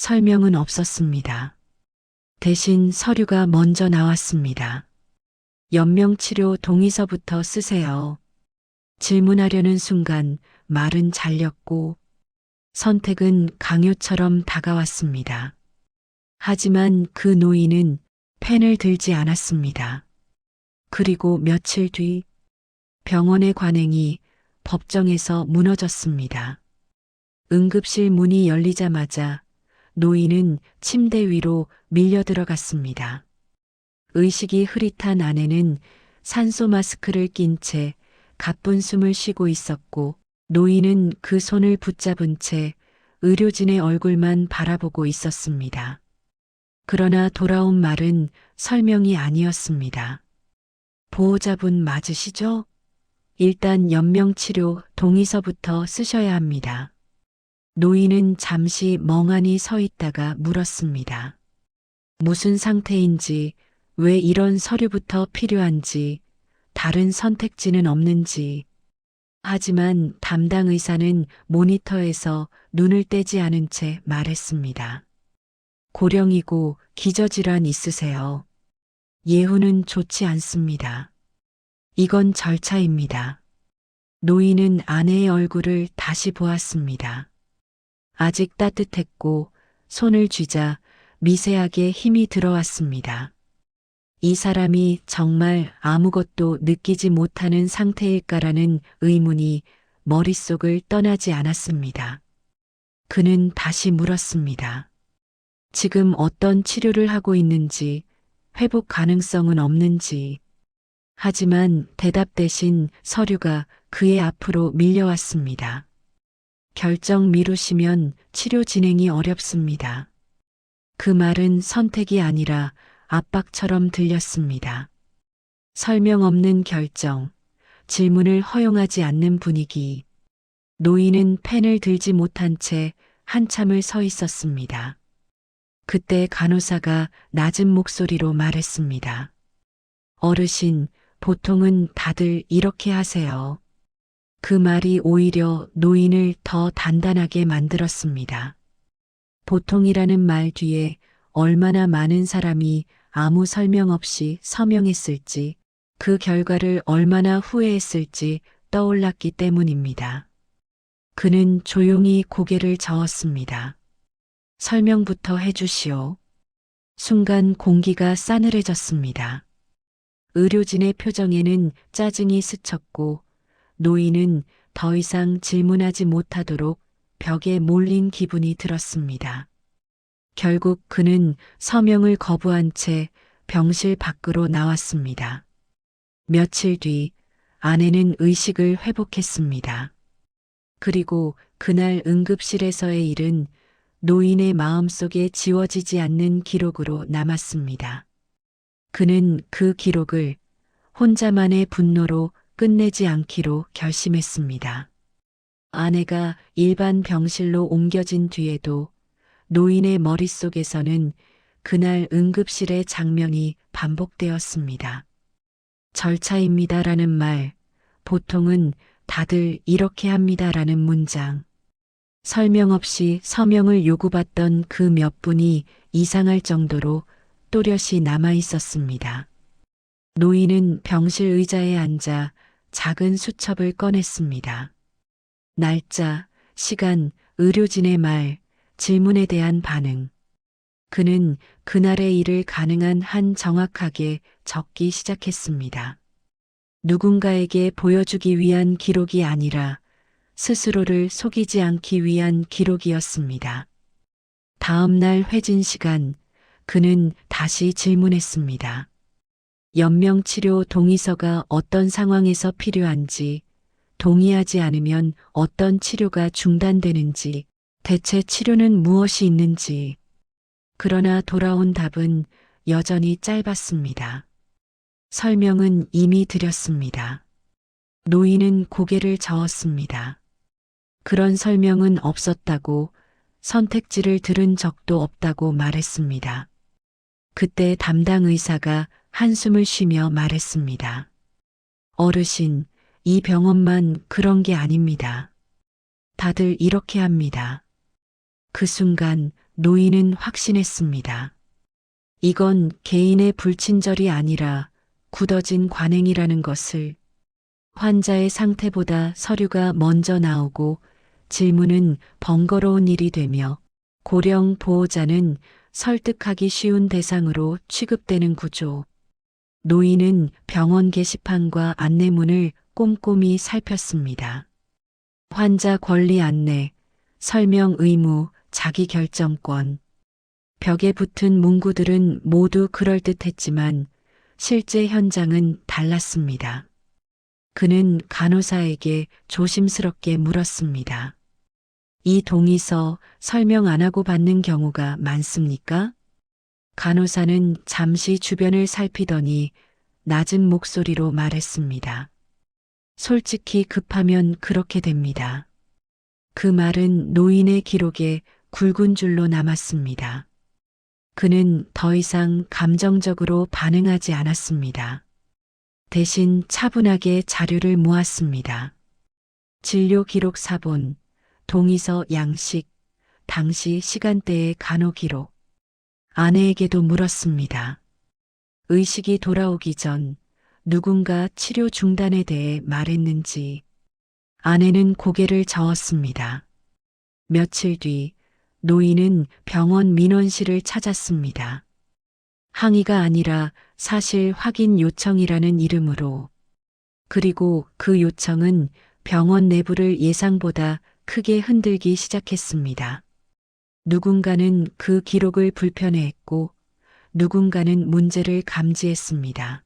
설명은 없었습니다. 대신 서류가 먼저 나왔습니다. 연명치료 동의서부터 쓰세요. 질문하려는 순간 말은 잘렸고 선택은 강요처럼 다가왔습니다. 하지만 그 노인은 펜을 들지 않았습니다. 그리고 며칠 뒤 병원의 관행이 법정에서 무너졌습니다. 응급실 문이 열리자마자 노인은 침대 위로 밀려 들어갔습니다. 의식이 흐릿한 아내는 산소 마스크를 낀 채 가쁜 숨을 쉬고 있었고 노인은 그 손을 붙잡은 채 의료진의 얼굴만 바라보고 있었습니다. 그러나 돌아온 말은 설명이 아니었습니다. 보호자분 맞으시죠? 일단 연명치료 동의서부터 쓰셔야 합니다. 노인은 잠시 멍하니 서 있다가 물었습니다. 무슨 상태인지, 왜 이런 서류부터 필요한지, 다른 선택지는 없는지. 하지만 담당 의사는 모니터에서 눈을 떼지 않은 채 말했습니다. 고령이고 기저질환 있으세요. 예후는 좋지 않습니다. 이건 절차입니다. 노인은 아내의 얼굴을 다시 보았습니다. 아직 따뜻했고 손을 쥐자 미세하게 힘이 들어왔습니다. 이 사람이 정말 아무것도 느끼지 못하는 상태일까라는 의문이 머릿속을 떠나지 않았습니다. 그는 다시 물었습니다. 지금 어떤 치료를 하고 있는지, 회복 가능성은 없는지. 하지만 대답 대신 서류가 그의 앞으로 밀려왔습니다. 결정 미루시면 치료 진행이 어렵습니다. 그 말은 선택이 아니라 압박처럼 들렸습니다. 설명 없는 결정, 질문을 허용하지 않는 분위기. 노인은 펜을 들지 못한 채 한참을 서 있었습니다. 그때 간호사가 낮은 목소리로 말했습니다. 어르신, 보통은 다들 이렇게 하세요. 그 말이 오히려 노인을 더 단단하게 만들었습니다. 보통이라는 말 뒤에 얼마나 많은 사람이 아무 설명 없이 서명했을지, 그 결과를 얼마나 후회했을지 떠올랐기 때문입니다. 그는 조용히 고개를 저었습니다. 설명부터 해주시오. 순간 공기가 싸늘해졌습니다. 의료진의 표정에는 짜증이 스쳤고 노인은 더 이상 질문하지 못하도록 벽에 몰린 기분이 들었습니다. 결국 그는 서명을 거부한 채 병실 밖으로 나왔습니다. 며칠 뒤 아내는 의식을 회복했습니다. 그리고 그날 응급실에서의 일은 노인의 마음속에 지워지지 않는 기록으로 남았습니다. 그는 그 기록을 혼자만의 분노로 끝내지 않기로 결심했습니다. 아내가 일반 병실로 옮겨진 뒤에도 노인의 머릿속에서는 그날 응급실의 장면이 반복되었습니다. 절차입니다라는 말, 보통은 다들 이렇게 합니다라는 문장. 설명 없이 서명을 요구받던 그 몇 분이 이상할 정도로 또렷이 남아 있었습니다. 노인은 병실 의자에 앉아 작은 수첩을 꺼냈습니다. 날짜, 시간, 의료진의 말, 질문에 대한 반응. 그는 그날의 일을 가능한 한 정확하게 적기 시작했습니다. 누군가에게 보여주기 위한 기록이 아니라 스스로를 속이지 않기 위한 기록이었습니다. 다음 날 회진 시간, 그는 다시 질문했습니다. 연명치료 동의서가 어떤 상황에서 필요한지, 동의하지 않으면 어떤 치료가 중단되는지, 대체 치료는 무엇이 있는지. 그러나 돌아온 답은 여전히 짧았습니다. 설명은 이미 드렸습니다. 노인은 고개를 저었습니다. 그런 설명은 없었다고, 선택지를 들은 적도 없다고 말했습니다. 그때 담당 의사가 한숨을 쉬며 말했습니다. 어르신, 이 병원만 그런 게 아닙니다. 다들 이렇게 합니다. 그 순간 노인은 확신했습니다. 이건 개인의 불친절이 아니라 굳어진 관행이라는 것을. 환자의 상태보다 서류가 먼저 나오고 질문은 번거로운 일이 되며 고령 보호자는 설득하기 쉬운 대상으로 취급되는 구조. 노인은 병원 게시판과 안내문을 꼼꼼히 살폈습니다. 환자 권리 안내, 설명 의무, 자기 결정권. 벽에 붙은 문구들은 모두 그럴듯했지만 실제 현장은 달랐습니다. 그는 간호사에게 조심스럽게 물었습니다. 이 동의서 설명 안 하고 받는 경우가 많습니까? 간호사는 잠시 주변을 살피더니 낮은 목소리로 말했습니다. 솔직히 급하면 그렇게 됩니다. 그 말은 노인의 기록에 굵은 줄로 남았습니다. 그는 더 이상 감정적으로 반응하지 않았습니다. 대신 차분하게 자료를 모았습니다. 진료 기록 사본, 동의서 양식, 당시 시간대의 간호 기록. 아내에게도 물었습니다. 의식이 돌아오기 전 누군가 치료 중단에 대해 말했는지. 아내는 고개를 저었습니다. 며칠 뒤 노인은 병원 민원실을 찾았습니다. 항의가 아니라 사실 확인 요청이라는 이름으로. 그리고 그 요청은 병원 내부를 예상보다 크게 흔들기 시작했습니다. 누군가는 그 기록을 불편해했고 누군가는 문제를 감지했습니다.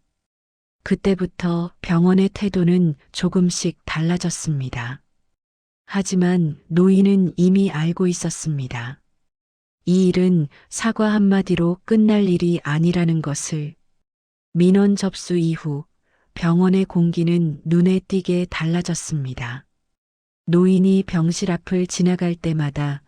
그때부터 병원의 태도는 조금씩 달라졌습니다. 하지만 노인은 이미 알고 있었습니다. 이 일은 사과 한마디로 끝날 일이 아니라는 것을. 민원 접수 이후 병원의 공기는 눈에 띄게 달라졌습니다. 노인이 병실 앞을 지나갈 때마다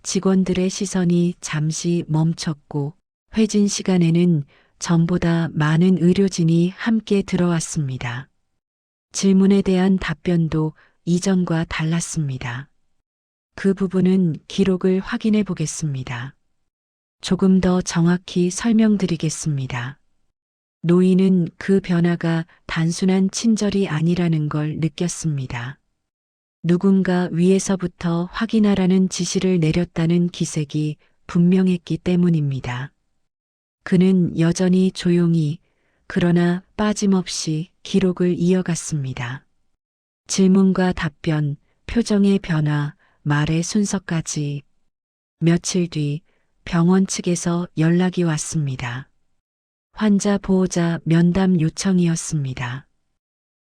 직원들의 시선이 잠시 멈췄고 회진 시간에는 전보다 많은 의료진이 함께 들어왔습니다. 질문에 대한 답변도 이전과 달랐습니다. 그 부분은 기록을 확인해 보겠습니다. 조금 더 정확히 설명드리겠습니다. 노인은 그 변화가 단순한 친절이 아니라는 걸 느꼈습니다. 누군가 위에서부터 확인하라는 지시를 내렸다는 기색이 분명했기 때문입니다. 그는 여전히 조용히 그러나 빠짐없이 기록을 이어갔습니다. 질문과 답변, 표정의 변화, 말의 순서까지. 며칠 뒤 병원 측에서 연락이 왔습니다. 환자 보호자 면담 요청이었습니다.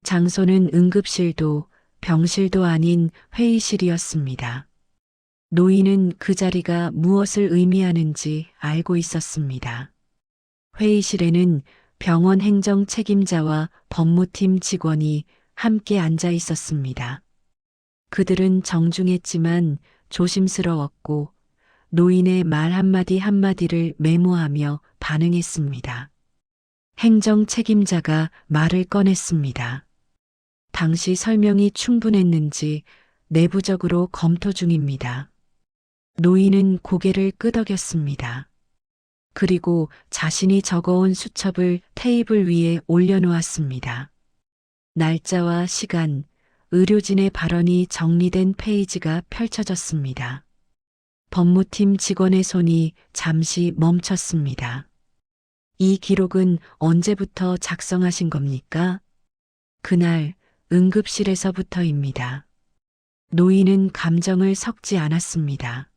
장소는 응급실도 병실도 아닌 회의실이었습니다. 노인은 그 자리가 무엇을 의미하는지 알고 있었습니다. 회의실에는 병원 행정 책임자와 법무팀 직원이 함께 앉아 있었습니다. 그들은 정중했지만 조심스러웠고 노인의 말 한마디 한마디를 메모하며 반응했습니다. 행정 책임자가 말을 꺼냈습니다. 당시 설명이 충분했는지 내부적으로 검토 중입니다. 노인은 고개를 끄덕였습니다. 그리고 자신이 적어온 수첩을 테이블 위에 올려놓았습니다. 날짜와 시간, 의료진의 발언이 정리된 페이지가 펼쳐졌습니다. 법무팀 직원의 손이 잠시 멈췄습니다. 이 기록은 언제부터 작성하신 겁니까? 그날 응급실에서부터입니다. 노인은 감정을 섞지 않았습니다.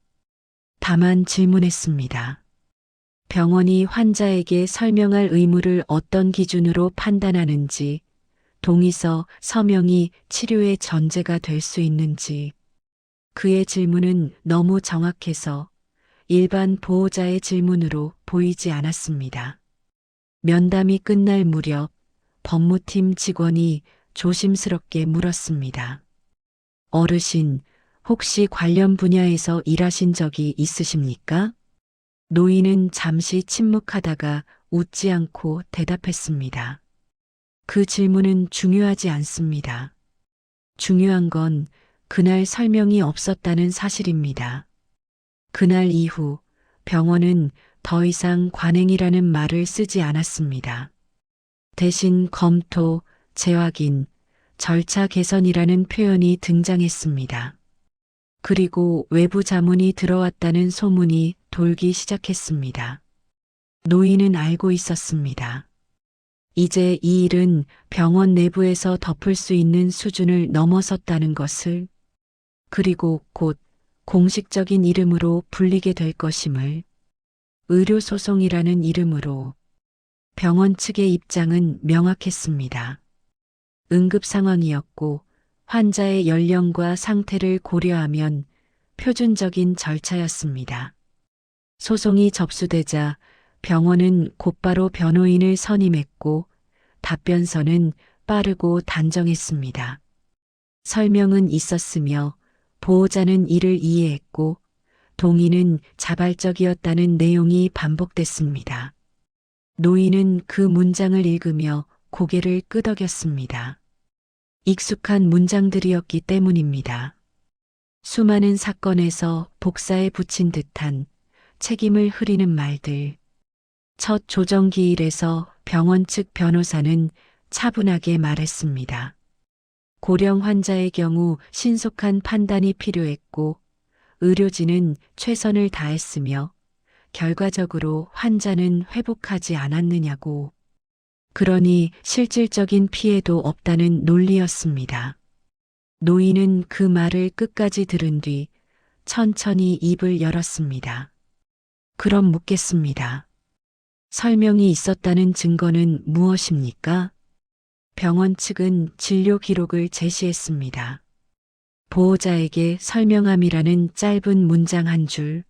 다만 질문했습니다. 병원이 환자에게 설명할 의무를 어떤 기준으로 판단하는지, 동의서, 서명이 치료의 전제가 될 수 있는지. 그의 질문은 너무 정확해서 일반 보호자의 질문으로 보이지 않았습니다. 면담이 끝날 무렵 법무팀 직원이 조심스럽게 물었습니다. 어르신, 혹시 관련 분야에서 일하신 적이 있으십니까? 노인은 잠시 침묵하다가 웃지 않고 대답했습니다. 그 질문은 중요하지 않습니다. 중요한 건 그날 설명이 없었다는 사실입니다. 그날 이후 병원은 더 이상 관행이라는 말을 쓰지 않았습니다. 대신 검토, 재확인, 절차 개선이라는 표현이 등장했습니다. 그리고 외부 자문이 들어왔다는 소문이 돌기 시작했습니다. 노인은 알고 있었습니다. 이제 이 일은 병원 내부에서 덮을 수 있는 수준을 넘어섰다는 것을, 그리고 곧 공식적인 이름으로 불리게 될 것임을, 의료소송이라는 이름으로. 병원 측의 입장은 명확했습니다. 응급 상황이었고 환자의 연령과 상태를 고려하면 표준적인 절차였습니다. 소송이 접수되자 병원은 곧바로 변호인을 선임했고 답변서는 빠르고 단정했습니다. 설명은 있었으며 보호자는 이를 이해했고 동의는 자발적이었다는 내용이 반복됐습니다. 노인은 그 문장을 읽으며 고개를 끄덕였습니다. 익숙한 문장들이었기 때문입니다. 수많은 사건에서 복사에 붙인 듯한 책임을 흐리는 말들. 첫 조정기일에서 병원 측 변호사는 차분하게 말했습니다. 고령 환자의 경우 신속한 판단이 필요했고 의료진은 최선을 다했으며 결과적으로 환자는 회복하지 않았느냐고. 그러니 실질적인 피해도 없다는 논리였습니다. 노인은 그 말을 끝까지 들은 뒤 천천히 입을 열었습니다. 그럼 묻겠습니다. 설명이 있었다는 증거는 무엇입니까? 병원 측은 진료 기록을 제시했습니다. 보호자에게 설명함이라는 짧은 문장 한 줄.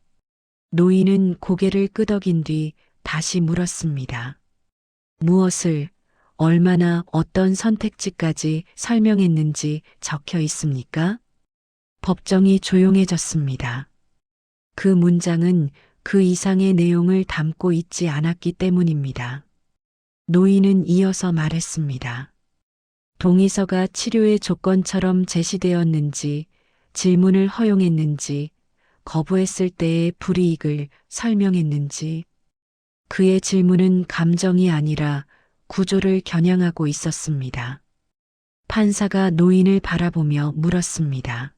노인은 고개를 끄덕인 뒤 다시 물었습니다. 무엇을, 얼마나, 어떤 선택지까지 설명했는지 적혀 있습니까? 법정이 조용해졌습니다. 그 문장은 그 이상의 내용을 담고 있지 않았기 때문입니다. 노인은 이어서 말했습니다. 동의서가 치료의 조건처럼 제시되었는지, 질문을 허용했는지, 거부했을 때의 불이익을 설명했는지. 그의 질문은 감정이 아니라 구조를 겨냥하고 있었습니다. 판사가 노인을 바라보며 물었습니다.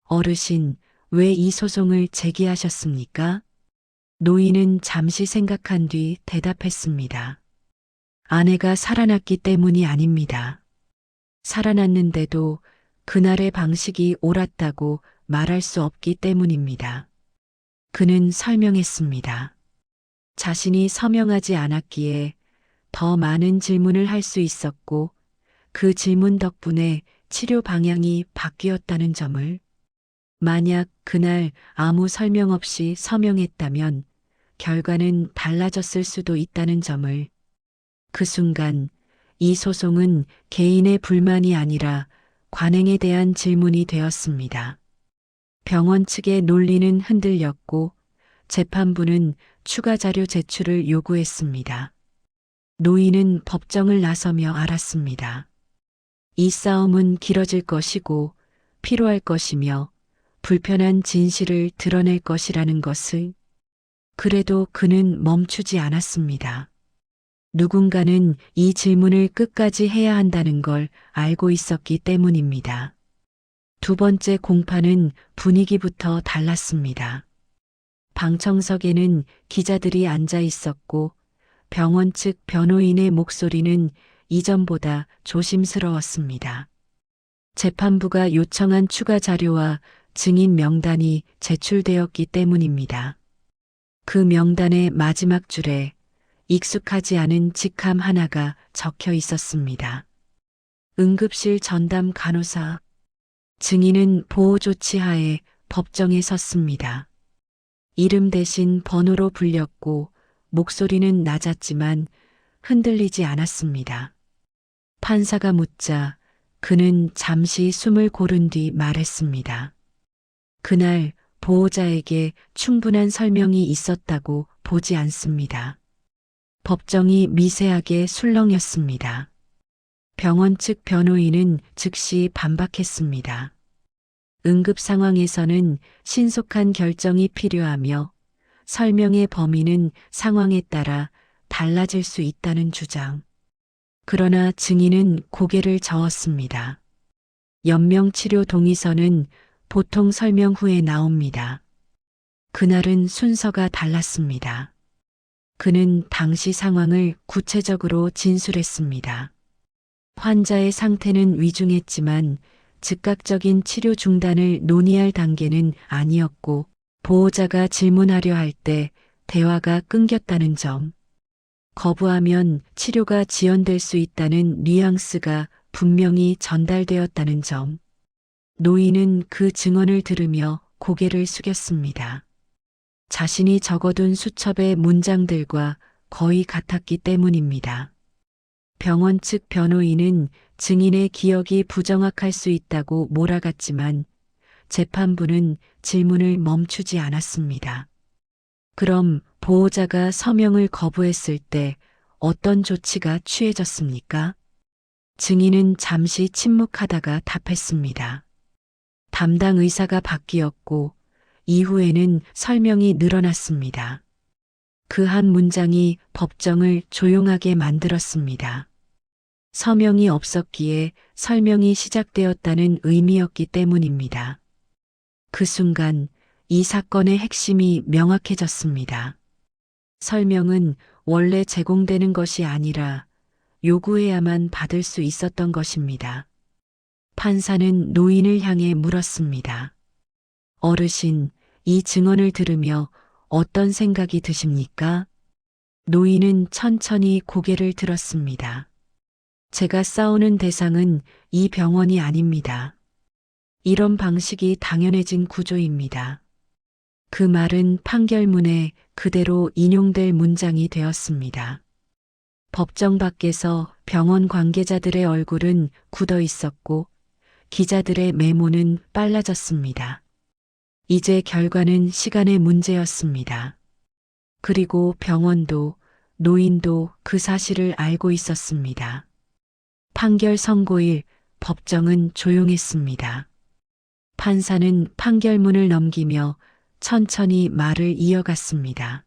어르신, 왜 이 소송을 제기하셨습니까? 노인은 잠시 생각한 뒤 대답했습니다. 아내가 살아났기 때문이 아닙니다. 살아났는데도 그날의 방식이 옳았다고 말할 수 없기 때문입니다. 그는 설명했습니다. 자신이 서명하지 않았기에 더 많은 질문을 할 수 있었고 그 질문 덕분에 치료 방향이 바뀌었다는 점을. 만약 그날 아무 설명 없이 서명했다면 결과는 달라졌을 수도 있다는 점을. 그 순간 이 소송은 개인의 불만이 아니라 관행에 대한 질문이 되었습니다. 병원 측의 논리는 흔들렸고 재판부는 추가 자료 제출을 요구했습니다. 노인은 법정을 나서며 알았습니다. 이 싸움은 길어질 것이고 필요할 것이며 불편한 진실을 드러낼 것이라는 것을. 그래도 그는 멈추지 않았습니다. 누군가는 이 질문을 끝까지 해야 한다는 걸 알고 있었기 때문입니다. 두 번째 공판은 분위기부터 달랐습니다. 방청석에는 기자들이 앉아 있었고 병원 측 변호인의 목소리는 이전보다 조심스러웠습니다. 재판부가 요청한 추가 자료와 증인 명단이 제출되었기 때문입니다. 그 명단의 마지막 줄에 익숙하지 않은 직함 하나가 적혀 있었습니다. 응급실 전담 간호사. 증인은 보호 조치 하에 법정에 섰습니다. 이름 대신 번호로 불렸고 목소리는 낮았지만 흔들리지 않았습니다. 판사가 묻자 그는 잠시 숨을 고른 뒤 말했습니다. 그날 보호자에게 충분한 설명이 있었다고 보지 않습니다. 법정이 미세하게 술렁였습니다. 병원 측 변호인은 즉시 반박했습니다. 응급 상황에서는 신속한 결정이 필요하며 설명의 범위는 상황에 따라 달라질 수 있다는 주장. 그러나 증인은 고개를 저었습니다. 연명치료 동의서는 보통 설명 후에 나옵니다. 그날은 순서가 달랐습니다. 그는 당시 상황을 구체적으로 진술했습니다. 환자의 상태는 위중했지만 즉각적인 치료 중단을 논의할 단계는 아니었고 보호자가 질문하려 할 때 대화가 끊겼다는 점, 거부하면 치료가 지연될 수 있다는 뉘앙스가 분명히 전달되었다는 점, 노인은 그 증언을 들으며 고개를 숙였습니다. 자신이 적어둔 수첩의 문장들과 거의 같았기 때문입니다. 병원 측 변호인은 증인의 기억이 부정확할 수 있다고 몰아갔지만 재판부는 질문을 멈추지 않았습니다. 그럼 보호자가 서명을 거부했을 때 어떤 조치가 취해졌습니까? 증인은 잠시 침묵하다가 답했습니다. 담당 의사가 바뀌었고 이후에는 설명이 늘어났습니다. 그 한 문장이 법정을 조용하게 만들었습니다. 서명이 없었기에 설명이 시작되었다는 의미였기 때문입니다. 그 순간 이 사건의 핵심이 명확해졌습니다. 설명은 원래 제공되는 것이 아니라 요구해야만 받을 수 있었던 것입니다. 판사는 노인을 향해 물었습니다. 어르신, 이 증언을 들으며 어떤 생각이 드십니까? 노인은 천천히 고개를 들었습니다. 제가 싸우는 대상은 이 병원이 아닙니다. 이런 방식이 당연해진 구조입니다. 그 말은 판결문에 그대로 인용될 문장이 되었습니다. 법정 밖에서 병원 관계자들의 얼굴은 굳어 있었고 기자들의 메모는 빨라졌습니다. 이제 결과는 시간의 문제였습니다. 그리고 병원도 노인도 그 사실을 알고 있었습니다. 판결 선고일 법정은 조용했습니다. 판사는 판결문을 넘기며 천천히 말을 이어갔습니다.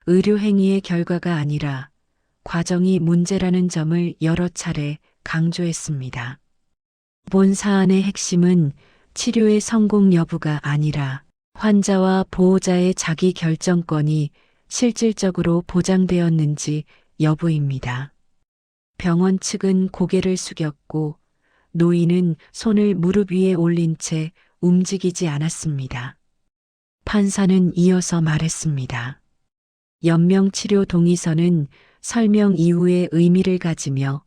의료행위의 결과가 아니라 과정이 문제라는 점을 여러 차례 강조했습니다. 본 사안의 핵심은 치료의 성공 여부가 아니라 환자와 보호자의 자기 결정권이 실질적으로 보장되었는지 여부입니다. 병원 측은 고개를 숙였고 노인은 손을 무릎 위에 올린 채 움직이지 않았습니다. 판사는 이어서 말했습니다. 연명치료 동의서는 설명 이후의 의미를 가지며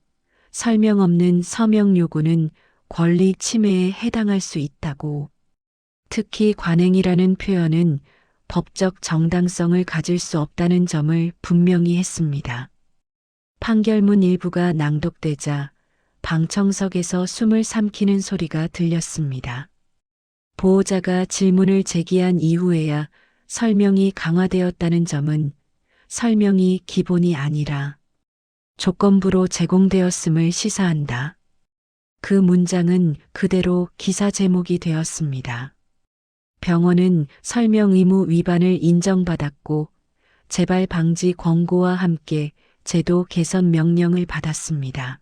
설명 없는 서명 요구는 권리 침해에 해당할 수 있다고. 특히 관행이라는 표현은 법적 정당성을 가질 수 없다는 점을 분명히 했습니다. 판결문 일부가 낭독되자 방청석에서 숨을 삼키는 소리가 들렸습니다. 보호자가 질문을 제기한 이후에야 설명이 강화되었다는 점은 설명이 기본이 아니라 조건부로 제공되었음을 시사한다. 그 문장은 그대로 기사 제목이 되었습니다. 병원은 설명 의무 위반을 인정받았고 재발 방지 권고와 함께 제도 개선 명령을 받았습니다.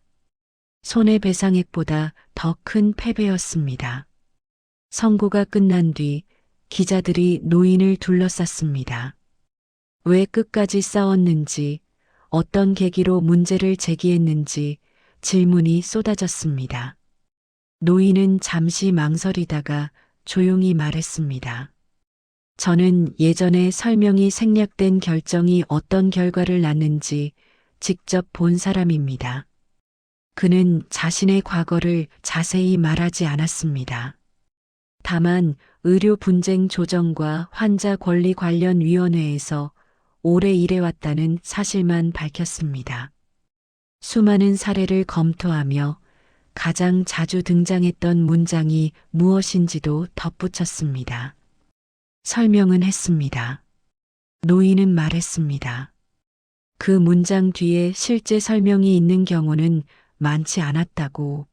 손해배상액보다 더 큰 패배였습니다. 선고가 끝난 뒤 기자들이 노인을 둘러쌌습니다. 왜 끝까지 싸웠는지, 어떤 계기로 문제를 제기했는지 질문이 쏟아졌습니다. 노인은 잠시 망설이다가 조용히 말했습니다. 저는 예전에 설명이 생략된 결정이 어떤 결과를 낳는지 직접 본 사람입니다. 그는 자신의 과거를 자세히 말하지 않았습니다. 다만 의료분쟁조정과 환자권리관련위원회에서 오래 일해왔다는 사실만 밝혔습니다. 수많은 사례를 검토하며 가장 자주 등장했던 문장이 무엇인지도 덧붙였습니다. 설명은 했습니다. 노인은 말했습니다. 그 문장 뒤에 실제 설명이 있는 경우는 많지 않았다고.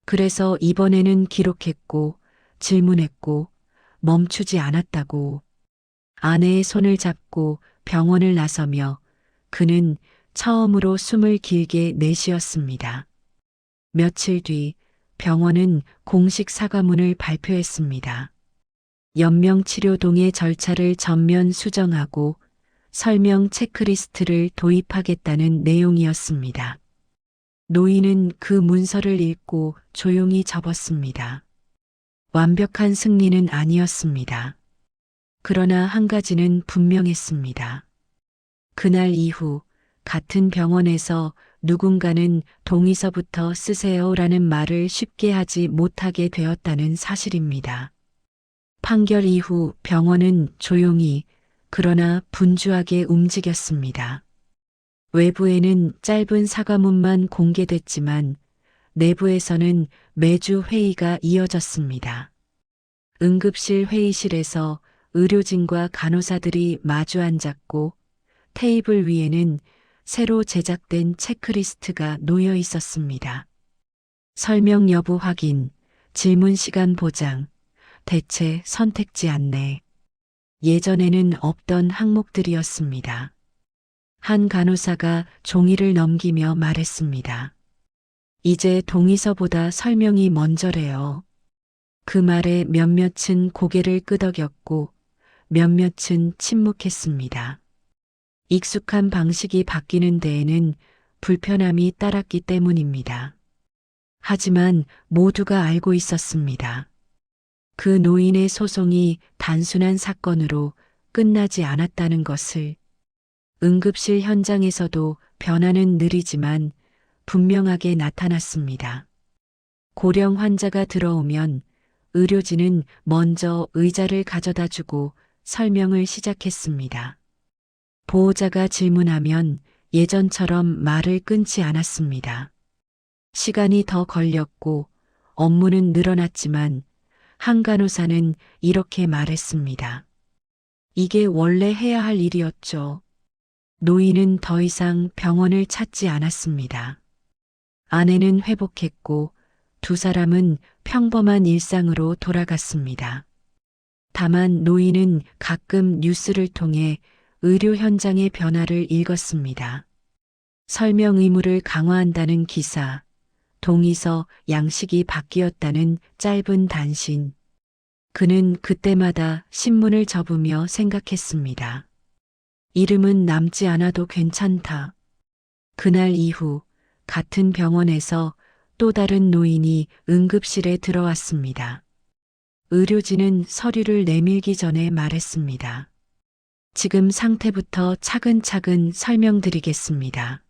그래서 이번에는 기록했고 질문했고 멈추지 않았다고. 아내의 손을 잡고 병원을 나서며 그는 처음으로 숨을 길게 내쉬었습니다. 며칠 뒤 병원은 공식 사과문을 발표했습니다. 연명치료동의 절차를 전면 수정하고 설명 체크리스트를 도입하겠다는 내용이었습니다. 노인은 그 문서를 읽고 조용히 접었습니다. 완벽한 승리는 아니었습니다. 그러나 한 가지는 분명했습니다. 그날 이후 같은 병원에서 누군가는 동의서부터 쓰세요라는 말을 쉽게 하지 못하게 되었다는 사실입니다. 판결 이후 병원은 조용히 그러나 분주하게 움직였습니다. 외부에는 짧은 사과문만 공개됐지만 내부에서는 매주 회의가 이어졌습니다. 응급실 회의실에서 의료진과 간호사들이 마주 앉았고 테이블 위에는 새로 제작된 체크리스트가 놓여 있었습니다. 설명 여부 확인, 질문 시간 보장, 대체 선택지 안내. 예전에는 없던 항목들이었습니다. 한 간호사가 종이를 넘기며 말했습니다. 이제 동의서보다 설명이 먼저래요. 그 말에 몇몇은 고개를 끄덕였고 몇몇은 침묵했습니다. 익숙한 방식이 바뀌는 데에는 불편함이 따랐기 때문입니다. 하지만 모두가 알고 있었습니다. 그 노인의 소송이 단순한 사건으로 끝나지 않았다는 것을. 응급실 현장에서도 변화는 느리지만 분명하게 나타났습니다. 고령 환자가 들어오면 의료진은 먼저 의자를 가져다 주고 설명을 시작했습니다. 보호자가 질문하면 예전처럼 말을 끊지 않았습니다. 시간이 더 걸렸고 업무는 늘어났지만 한 간호사는 이렇게 말했습니다. 이게 원래 해야 할 일이었죠. 노인은 더 이상 병원을 찾지 않았습니다. 아내는 회복했고 두 사람은 평범한 일상으로 돌아갔습니다. 다만 노인은 가끔 뉴스를 통해 의료 현장의 변화를 읽었습니다. 설명 의무를 강화한다는 기사, 동의서 양식이 바뀌었다는 짧은 단신. 그는 그때마다 신문을 접으며 생각했습니다. 이름은 남지 않아도 괜찮다. 그날 이후 같은 병원에서 또 다른 노인이 응급실에 들어왔습니다. 의료진은 서류를 내밀기 전에 말했습니다. 지금 상태부터 차근차근 설명드리겠습니다.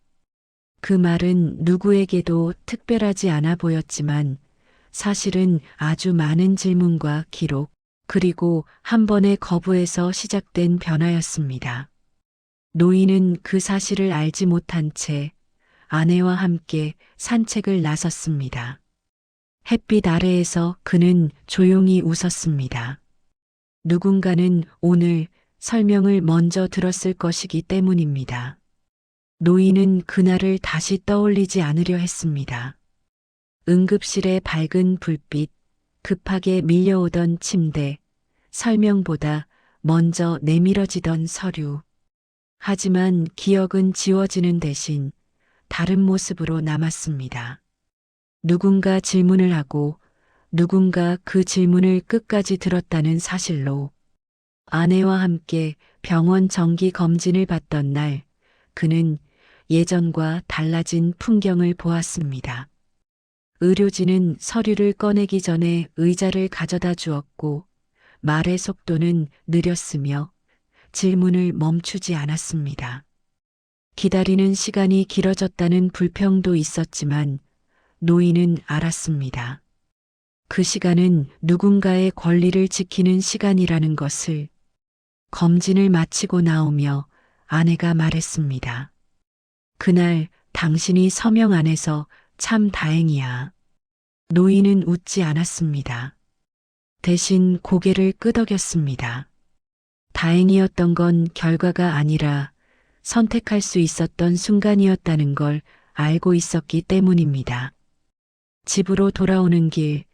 그 말은 누구에게도 특별하지 않아 보였지만 사실은 아주 많은 질문과 기록, 그리고 한 번의 거부에서 시작된 변화였습니다. 노인은 그 사실을 알지 못한 채 아내와 함께 산책을 나섰습니다. 햇빛 아래에서 그는 조용히 웃었습니다. 누군가는 오늘 설명을 먼저 들었을 것이기 때문입니다. 노인은 그날을 다시 떠올리지 않으려 했습니다. 응급실의 밝은 불빛, 급하게 밀려오던 침대, 설명보다 먼저 내밀어지던 서류. 하지만 기억은 지워지는 대신 다른 모습으로 남았습니다. 누군가 질문을 하고 누군가 그 질문을 끝까지 들었다는 사실로. 아내와 함께 병원 정기 검진을 받던 날, 그는 예전과 달라진 풍경을 보았습니다. 의료진은 서류를 꺼내기 전에 의자를 가져다 주었고 말의 속도는 느렸으며 질문을 멈추지 않았습니다. 기다리는 시간이 길어졌다는 불평도 있었지만 노인은 알았습니다. 그 시간은 누군가의 권리를 지키는 시간이라는 것을. 검진을 마치고 나오며 아내가 말했습니다. 그날 당신이 서명 안 해서 참 다행이야. 노인은 웃지 않았습니다. 대신 고개를 끄덕였습니다. 다행이었던 건 결과가 아니라 선택할 수 있었던 순간이었다는 걸 알고 있었기 때문입니다. 집으로 돌아오는 길,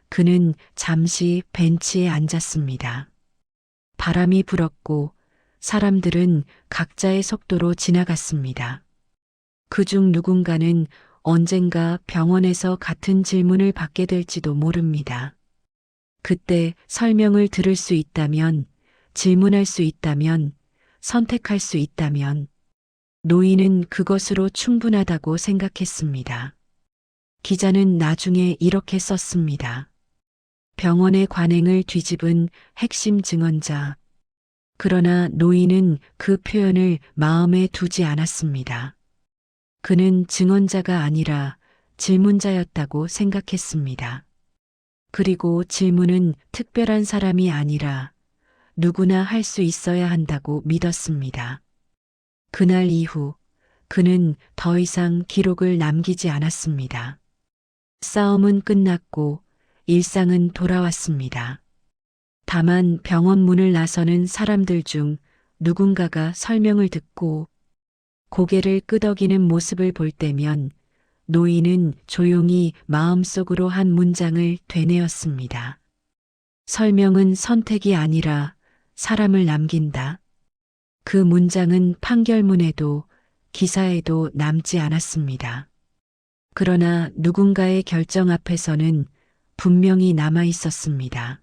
그는 잠시 벤치에 앉았습니다. 바람이 불었고 사람들은 각자의 속도로 지나갔습니다. 그중 누군가는 언젠가 병원에서 같은 질문을 받게 될지도 모릅니다. 그때 설명을 들을 수 있다면, 질문할 수 있다면, 선택할 수 있다면, 노인은 그것으로 충분하다고 생각했습니다. 기자는 나중에 이렇게 썼습니다. 병원의 관행을 뒤집은 핵심 증언자. 그러나 노인은 그 표현을 마음에 두지 않았습니다. 그는 증언자가 아니라 질문자였다고 생각했습니다. 그리고 질문은 특별한 사람이 아니라 누구나 할 수 있어야 한다고 믿었습니다. 그날 이후 그는 더 이상 기록을 남기지 않았습니다. 싸움은 끝났고 일상은 돌아왔습니다. 다만 병원 문을 나서는 사람들 중 누군가가 설명을 듣고 고개를 끄덕이는 모습을 볼 때면 노인은 조용히 마음속으로 한 문장을 되뇌었습니다. 설명은 선택이 아니라 사람을 남긴다. 그 문장은 판결문에도 기사에도 남지 않았습니다. 그러나 누군가의 결정 앞에서는 분명히 남아 있었습니다.